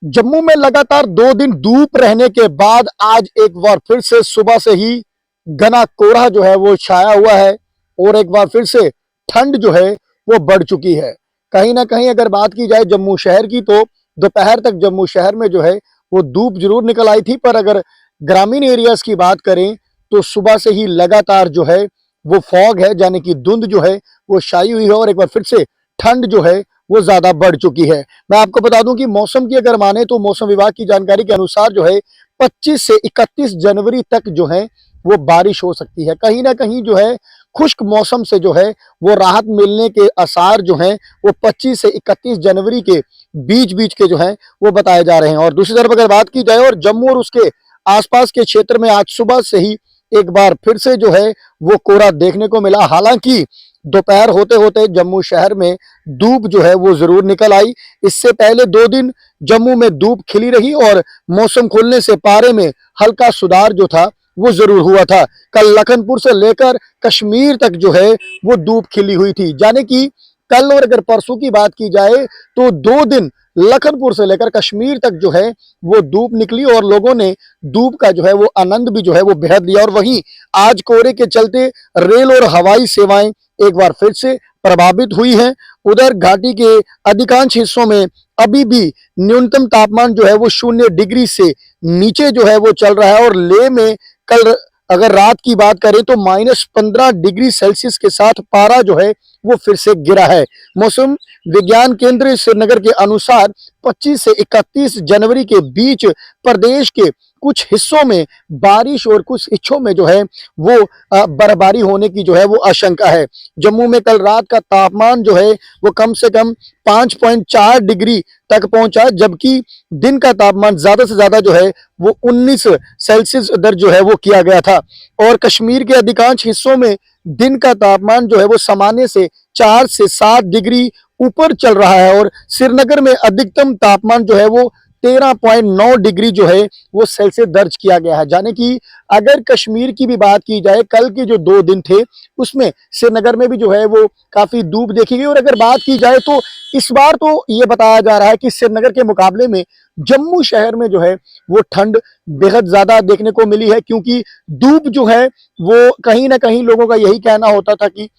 जम्मू में लगातार 2 दिन धूप रहने के बाद आज एक बार फिर से सुबह से ही घना कोहरा जो है वो छाया हुआ है और एक बार फिर से ठंड जो है वो बढ़ चुकी है। कहीं ना कहीं अगर बात की जाए जम्मू शहर की तो दोपहर तक जम्मू शहर में जो है वो धूप जरूर निकल आई थी, पर अगर ग्रामीण एरियाज की बात करें तो सुबह से ही लगातार जो है वो फॉग है, यानी कि धुंध जो है वो छाई हुई है और एक बार फिर से ठंड जो है वो ज्यादा बढ़ चुकी है। मैं आपको बता दूं कि मौसम की अगर माने तो मौसम विभाग की जानकारी के अनुसार जो है 25 से 31 जनवरी तक जो है वो बारिश हो सकती है। कहीं ना कहीं जो है खुश्क मौसम से जो है वो राहत मिलने के आसार जो हैं वो 25 से 31 जनवरी के बीच बीच के जो है वो बताए जा रहे हैं। और दूसरी तरफ अगर बात की जाए और जम्मू और उसके आसपास के क्षेत्र में आज सुबह से ही एक बार फिर से जो है वो कोहरा देखने को मिला। हालांकि दोपहर होते होते जम्मू शहर में धूप जो है वो जरूर निकल आई। इससे पहले 2 दिन जम्मू में धूप खिली रही और मौसम खुलने से पारे में हल्का सुधार जो था वो जरूर हुआ था। कल लखनपुर से लेकर कश्मीर तक जो है वो धूप खिली हुई थी, यानी कि कल और अगर परसों की बात की जाए तो 2 दिन लखनपुर से लेकर कश्मीर तक जो है वो धूप निकली और लोगों ने धूप का जो है वो आनंद भी जो है वो बेहद लिया। और वहीं आज कोहरे के चलते रेल और हवाई सेवाएं एक बार फिर से प्रभावित हुई हैं। उधर घाटी के अधिकांश हिस्सों में अभी भी न्यूनतम तापमान जो है वो 0 डिग्री से नीचे जो है वो चल रहा है और लेह में कल अगर रात की बात करें तो -15 डिग्री सेल्सियस के साथ पारा जो है वो फिर से गिरा है। मौसम विज्ञान केंद्र श्रीनगर के अनुसार 25 से 31 जनवरी के बीच प्रदेश के कुछ हिस्सों में बारिश और कुछ हिस्सों में जो है वो बर्फबारी होने की जो है वो आशंका है। जम्मू में कल रात का तापमान जो है वो कम से कम 5.4 डिग्री तक पहुंचा, जबकि दिन का तापमान ज्यादा से ज्यादा जो है वो 19 सेल्सियस दर्ज जो है वो किया गया था। और कश्मीर के अधिकांश हिस्सों में दिन का तापमान जो है वो सामान्य से 4 से 7 डिग्री ऊपर चल रहा है और श्रीनगर में अधिकतम तापमान जो है वो 13.9 डिग्री जो है वो सेल्सियस दर्ज किया गया है। यानी कि अगर कश्मीर की भी बात की जाए, कल के जो 2 दिन थे उसमें श्रीनगर में भी जो है वो काफी धूप देखी गई। और अगर बात की जाए तो इस बार तो ये बताया जा रहा है कि श्रीनगर के मुकाबले में जम्मू शहर में जो है वो ठंड बेहद ज्यादा देखने को मिली है, क्योंकि धूप जो है वो कहीं ना कहीं लोगों का यही कहना होता था कि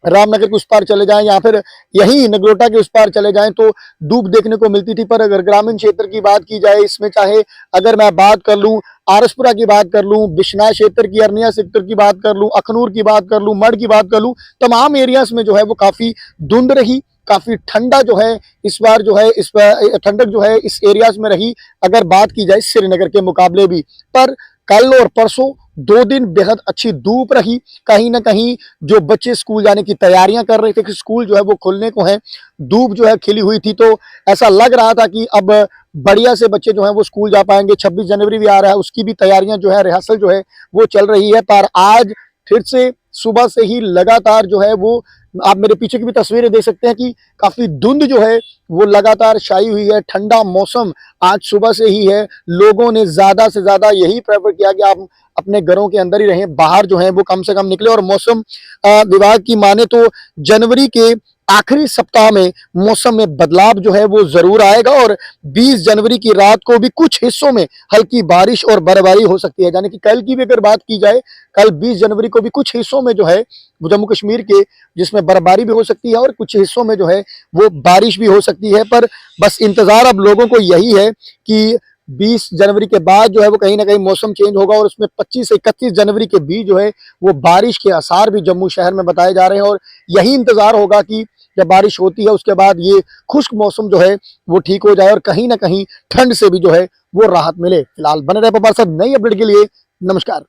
रामनगर के उस पार चले जाएं या फिर यहीं नगरोटा के उस पार चले जाएं तो धूप देखने को मिलती थी। पर अगर ग्रामीण क्षेत्र की बात की जाए, इसमें चाहे अगर मैं बात कर लूं आरसपुरा की बात कर लूं, बिश्नाह क्षेत्र की, अरनिया सेक्टर की बात कर लूं, अखनूर की बात कर लूं, मढ़ की बात कर लूं, तमाम एरियाज में जो है वो काफी धुंध रही, काफी ठंडा जो है इस बार जो है इस ठंडक जो है इस एरियाज में रही अगर बात की जाए श्रीनगर के मुकाबले भी। पर कल और परसों 2 दिन बेहद अच्छी धूप रही। कहीं ना कहीं जो बच्चे स्कूल जाने की तैयारियां कर रहे थे कि स्कूल जो है वो खुलने को है, धूप जो है खिली हुई थी, तो ऐसा लग रहा था कि अब बढ़िया से बच्चे जो है वो स्कूल जा पाएंगे। 26 जनवरी भी आ रहा है, उसकी भी तैयारियां जो है रिहर्सल जो है वो चल रही है। पर आज फिर से सुबह से ही लगातार जो है वो आप मेरे पीछे की भी तस्वीरें देख सकते हैं कि काफी धुंध जो है वो लगातार छाई हुई है। ठंडा मौसम आज सुबह से ही है। लोगों ने ज्यादा से ज्यादा यही प्रेफर किया कि आप अपने घरों के अंदर ही रहें, बाहर जो है वो कम से कम निकले। और मौसम विभाग की माने तो जनवरी के आखिरी सप्ताह में मौसम में बदलाव जो है वो जरूर आएगा और 20 जनवरी की रात को भी कुछ हिस्सों में हल्की बारिश और बर्फबारी हो सकती है। यानी कि कल की भी अगर बात की जाए, कल 20 जनवरी को भी कुछ हिस्सों में जो है वो जम्मू कश्मीर के जिसमें बर्फबारी भी हो सकती है और कुछ हिस्सों में जो है वो बारिश भी हो सकती है। पर बस इंतजार अब लोगों को यही है कि 20 जनवरी के बाद जो है वो कहीं ना कहीं मौसम चेंज होगा और उसमें 25 से 31 जनवरी के बीच जो है वो बारिश के आसार भी जम्मू शहर में बताए जा रहे हैं। और यही इंतजार होगा कि जब बारिश होती है उसके बाद ये खुश्क मौसम जो है वो ठीक हो जाए और कहीं ना कहीं ठंड से भी जो है वो राहत मिले। फिलहाल बने रहे पवार साहब नई अपडेट के लिए। नमस्कार।